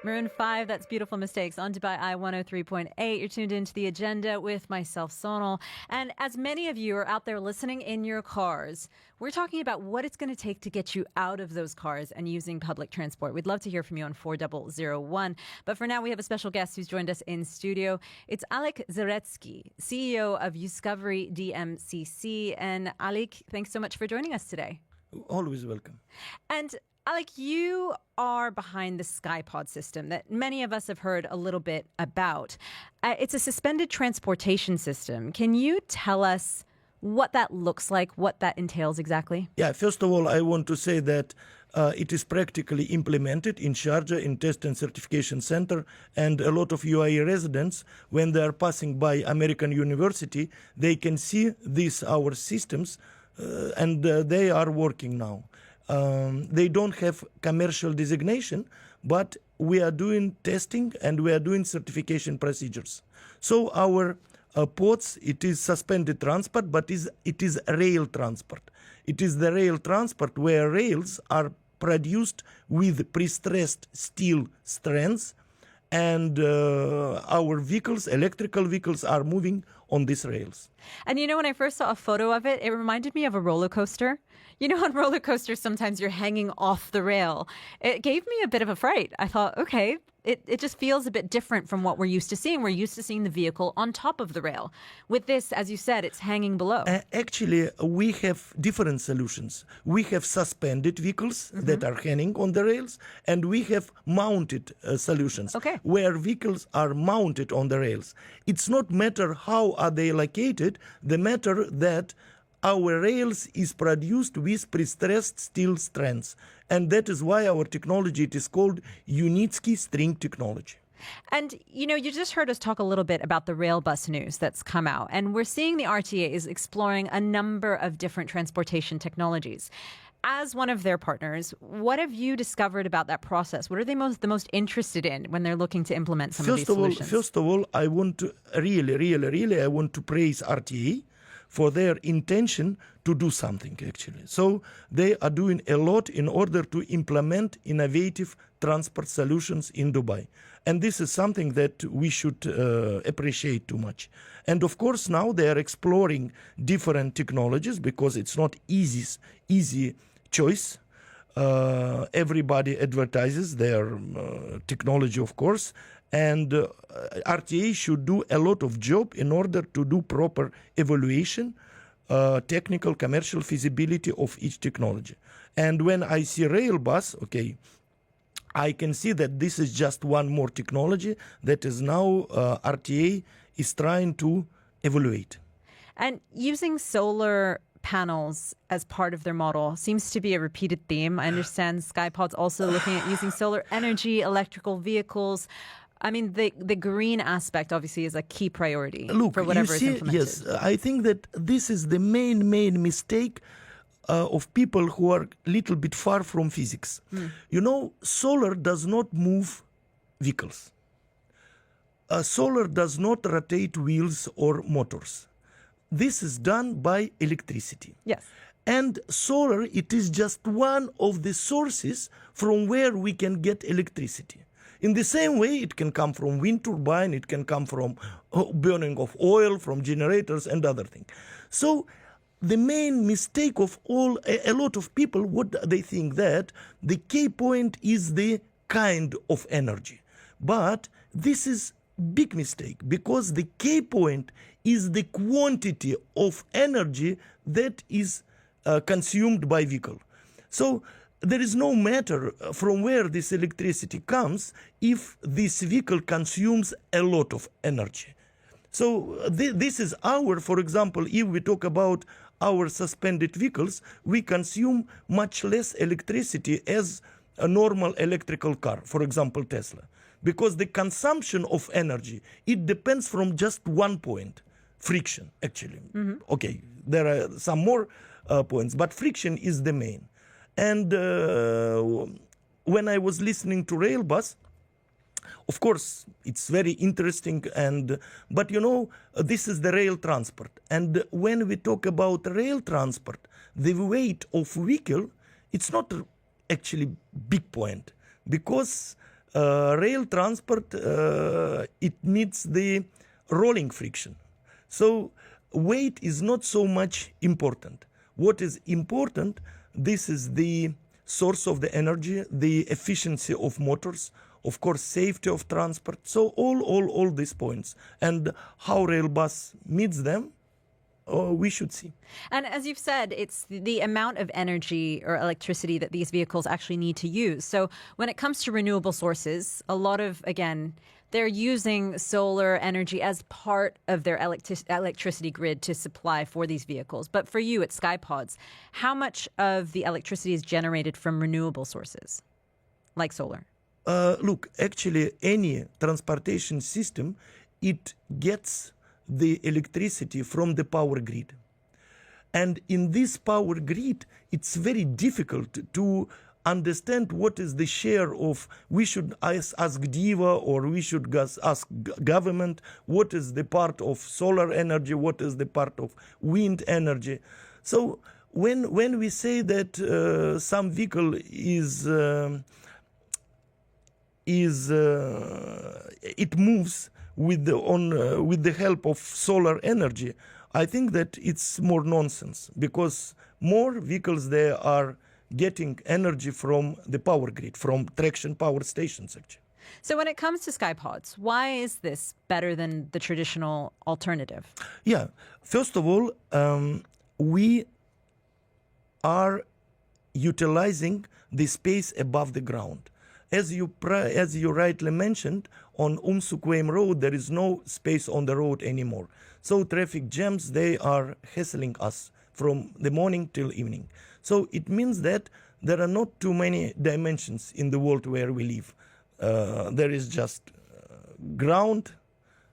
Maroon 5, that's Beautiful Mistakes, on Dubai Eye 103.8. You're tuned into The Agenda with myself, Sonal. And as many of you are out there listening in your cars, we're talking about what it's going to take to get you out of those cars and using public transport. We'd love to hear from you on 40001. But for now, we have a special guest who's joined us in studio. It's Oleg Zaretskiy, CEO of Uscovery Dmcc. And Oleg, thanks so much for joining us today. Always welcome. And Oleg, you are behind the 𝗨𝗶𝗁 system that many of us have heard a little bit about. It's a suspended transportation system. Can you tell us what that looks like, what that entails exactly? Yeah, first of all, I want to say that it is practically implemented in Sharjah, in Test and Certification Center, and a lot of UAE residents, when they are passing by American University, they can see these, our systems, and they are working now. They don't have commercial designation, but we are doing testing and we are doing certification procedures. So our ports, it is suspended transport, but it is rail transport. It is the rail transport where rails are produced with pre-stressed steel strands, and our vehicles, electrical vehicles, are moving on these rails. And you know, when I first saw a photo of it, it reminded me of a roller coaster. You know, on roller coasters, sometimes you're hanging off the rail. It gave me a bit of a fright. I thought, okay, it just feels a bit different from what we're used to seeing. We're used to seeing the vehicle on top of the rail. With this, as you said, it's hanging below. Actually, we have different solutions. We have suspended vehicles that are hanging on the rails, and we have mounted solutions where vehicles are mounted on the rails. It's not matter how are they located, the matter that our rails is produced with pre-stressed steel strands. And that is why our technology, it is called Unitsky string technology. And, you know, you just heard us talk a little bit about the rail bus news that's come out. And we're seeing the RTA is exploring a number of different transportation technologies. As one of their partners, what have you discovered about that process? What are they the most interested in when they're looking to implement some of these solutions? First of all, I want to I want to praise RTA for their intention to do something, actually. So they are doing a lot in order to implement innovative transport solutions in Dubai. And this is something that we should appreciate too much. And of course, now they are exploring different technologies because it's not easy choice. Everybody advertises their technology, of course, and RTA should do a lot of job in order to do proper evaluation, technical, commercial feasibility of each technology. And when I see rail bus, okay, I can see that this is just one more technology that is now RTA is trying to evaluate. And using solar panels as part of their model seems to be a repeated theme. I understand 𝗨𝗶𝗁's also looking at using solar energy, electrical vehicles. I mean, the green aspect obviously is a key priority for whatever is implemented. Yes, I think that this is the main mistake of people who are a little bit far from physics. You know, solar does not move vehicles. Solar does not rotate wheels or motors. This is done by electricity. Yes. And solar, it is just one of the sources from where we can get electricity. In the same way, it can come from wind turbine, it can come from burning of oil, from generators and other things. So the main mistake of a lot of people, what they think that the key point is the kind of energy. But this is big mistake, because the key point is the quantity of energy that is consumed by vehicle. So there is no matter from where this electricity comes if this vehicle consumes a lot of energy. So this is for example, if we talk about our suspended vehicles, we consume much less electricity as a normal electrical car, for example, Tesla. Because the consumption of energy, it depends from just one point, friction, actually. Okay, there are some more points, but friction is the main. And when I was listening to rail bus, of course, it's very interesting, but you know, this is the rail transport. And when we talk about rail transport, the weight of vehicle, it's not actually big point, because rail transport, it needs the rolling friction. So weight is not so much important. What is important, this is the source of the energy, the efficiency of motors, of course, safety of transport. So all these points, and how rail bus meets them, we should see. And as you've said, it's the amount of energy or electricity that these vehicles actually need to use. So when it comes to renewable sources, a lot of, again, they're using solar energy as part of their electricity grid to supply for these vehicles. But for you at 𝗨𝗏𝗄𝗆, how much of the electricity is generated from renewable sources, like solar? Look, actually, any transportation system, it gets the electricity from the power grid. And in this power grid, it's very difficult to understand what is the share of, we should ask 𝗕𝗲𝗿 or we should ask government, what is the part of solar energy, what is the part of wind energy. So when we say that some vehicle it moves with the help of solar energy, I think that it's more nonsense, because more vehicles there are getting energy from the power grid, from traction power stations, actually. So when it comes to 𝗨𝗏𝗄𝗆, why is this better than the traditional alternative? Yeah, first of all, we are utilizing the space above the ground. As you rightly mentioned, on Umsuquim Road, there is no space on the road anymore. So traffic jams, they are hassling us from the morning till evening. So it means that there are not too many dimensions in the world where we live. There is just ground,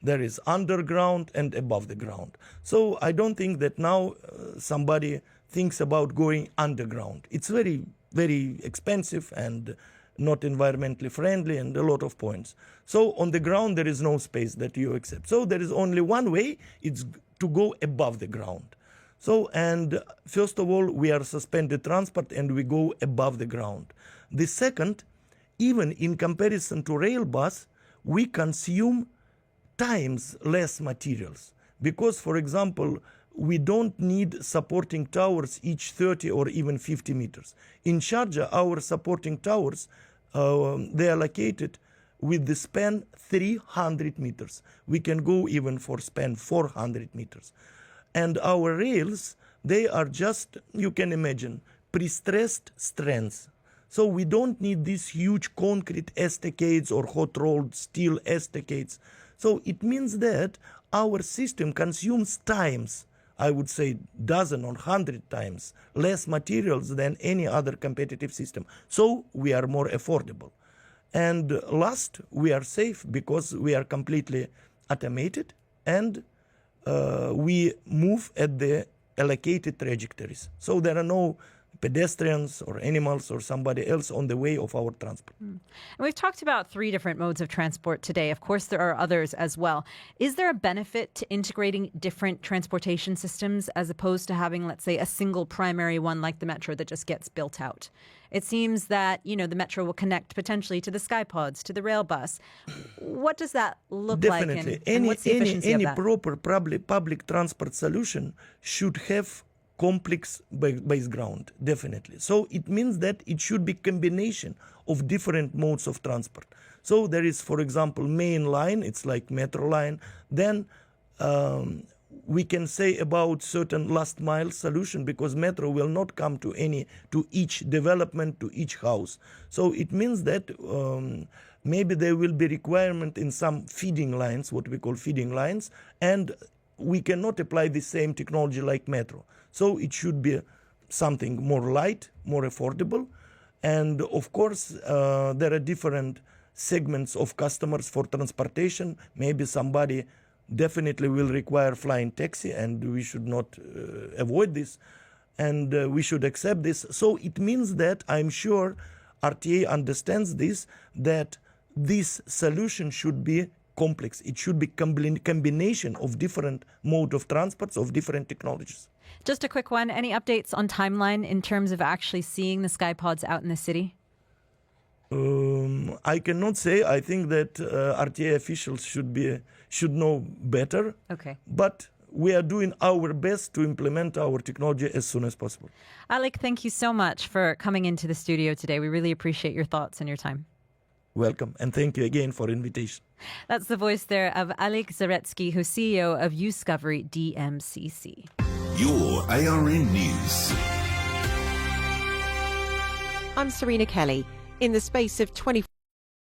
there is underground, and above the ground. So I don't think that now somebody thinks about going underground. It's very, very expensive and not environmentally friendly, and a lot of points. So on the ground, there is no space that you accept. So there is only one way, it's to go above the ground. So, and first of all, we are suspended transport and we go above the ground. The second, even in comparison to rail bus, we consume times less materials. Because, for example, we don't need supporting towers each 30 or even 50 meters. In Sharjah, our supporting towers, they are located with the span 300 meters. We can go even for span 400 meters. And our rails, they are just, you can imagine, pre-stressed strands. So we don't need these huge concrete estacades or hot-rolled steel estacades. So it means that our system consumes times, I would say dozen or 100 times less materials than any other competitive system. So we are more affordable. And last, we are safe because we are completely automated and we move at the allocated trajectories. So there are no pedestrians or animals or somebody else on the way of our transport. And we've talked about 3 different modes of transport today. Of course, there are others as well. Is there a benefit to integrating different transportation systems as opposed to having, let's say, a single primary one like the metro that just gets built out? It seems that, you know, the metro will connect potentially to the 𝗨𝗏𝗄𝗆, to the rail bus. What does that look like? Definitely. And what's the efficiency of that? Any proper public transport solution should have complex base ground, definitely. So it means that it should be combination of different modes of transport. So there is, for example, main line, it's like metro line. Then we can say about certain last mile solution, because metro will not come to each development, to each house. So it means that maybe there will be requirement in some feeding lines, what we call feeding lines, and we cannot apply the same technology like metro. So it should be something more light, more affordable. And of course, there are different segments of customers for transportation. Maybe somebody definitely will require flying taxi, and we should not avoid this. And we should accept this. So it means that I'm sure RTA understands this, that this solution should be complex. It should be combination of different mode of transports, of different technologies. Just a quick one. Any updates on timeline in terms of actually seeing the 𝗨𝗏𝗄𝗆s out in the city? I cannot say. I think that RTA officials should know better. Okay. But we are doing our best to implement our technology as soon as possible. Oleg, thank you so much for coming into the studio today. We really appreciate your thoughts and your time. Welcome, and thank you again for invitation. That's the voice there of Oleg Zaretskiy, who's CEO of Uscovery Dmcc. Your ARN News. I'm Serena Kelly. In the space of 24